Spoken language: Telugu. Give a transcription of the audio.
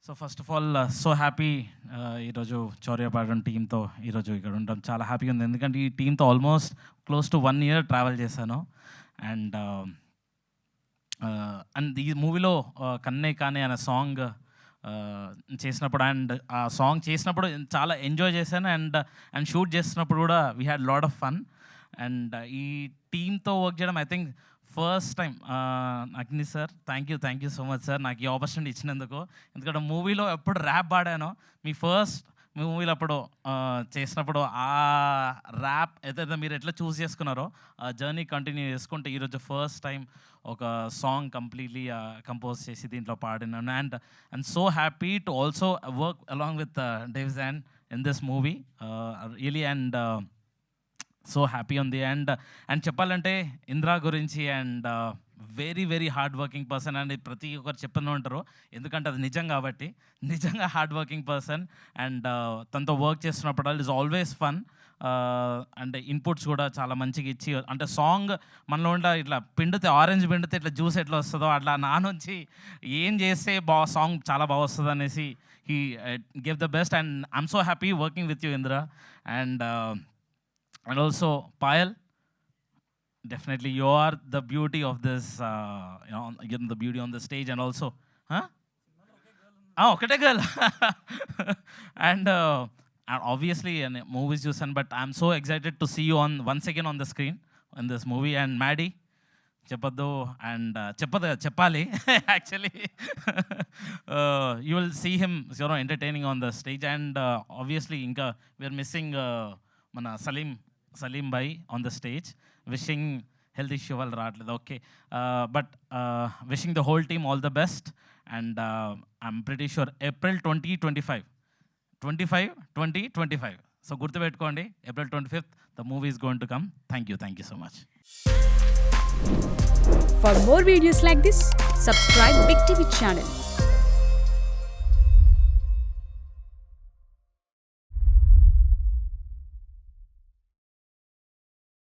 So first of all so happy ఈరోజు చౌర్యపాలెం టీంతో ఈరోజు ఇక్కడ ఉండడం చాలా హ్యాపీగా ఉంది. ఎందుకంటే ఈ టీంతో almost close to 1 year travel చేశాను. అండ్ అండ్ ఈ మూవీలో కన్నే కానే అనే సాంగ్ చేసినప్పుడు అండ్ ఆ సాంగ్ చేసినప్పుడు చాలా ఎంజాయ్ చేశాను. అండ్ షూట్ చేస్తున్నప్పుడు కూడా we had lot of fun. And ఈ టీంతో వర్క్ చేయడం ఐ థింక్ ఫస్ట్ టైం. అగ్ని sir, thank you so much sir నాకు ఈ ఆపర్చునిటీ ఇచ్చినందుకు. ఎందుకంటే మూవీలో ఎప్పుడు ర్యాప్ పాడానో, మీ ఫస్ట్ మూవీలో అప్పుడు చేసినప్పుడు ఆ ర్యాప్ ఏదైతే మీరు ఎట్లా చూస్ చేసుకున్నారో ఆ జర్నీ కంటిన్యూ చేసుకుంటే ఈరోజు ఫస్ట్ టైం ఒక సాంగ్ కంప్లీట్లీ కంపోజ్ చేసి దీంట్లో పాడినాను. And so happy to also work along with Dave's and in this movie really. And so happy ఉంది. అండ్ చెప్పాలంటే ఇంద్రా గురించి and very very hard working person and ప్రతి ఒక్కరు చెప్తూనే ఉంటారు, ఎందుకంటే అది నిజం కాబట్టి. నిజంగా హార్డ్ వర్కింగ్ పర్సన్. అండ్ తనతో వర్క్ చేస్తున్నప్పుడు ఇస్ ఆల్వేస్ ఫన్. అంటే ఇన్పుట్స్ కూడా చాలా మంచిగా ఇచ్చి, అంటే సాంగ్ మనలో ఉంటే ఇట్లా పిండితే ఆరెంజ్ పిండితే ఇట్లా జ్యూస్ ఎట్లా వస్తుందో అట్లా నా నుంచి ఏం చేస్తే సాంగ్ చాలా బాగా వస్తుంది అనేసి he give the best. And I'm so happy working with you Indra. And also Payal, definitely you are the beauty of this, you're the beauty on the stage. And also okate girl and obviously movies చూసాను, but I'm so excited to see you once again on the screen in this movie. And Maddie చెప్పొద్దు and చెప్పాలి actually you will see him entertaining on the stage. And obviously ఇంకా we are missing మన Salim Bhai on the stage. Wishing health issue వాళ్ళు రావట్లేదు, okay. But wishing the whole team all the best. And I'm pretty sure April 2025. So గుర్తుపెట్టుకోండి, April 25th the movie is going to come. Thank you so much. For more videos like this, subscribe Big TV channel.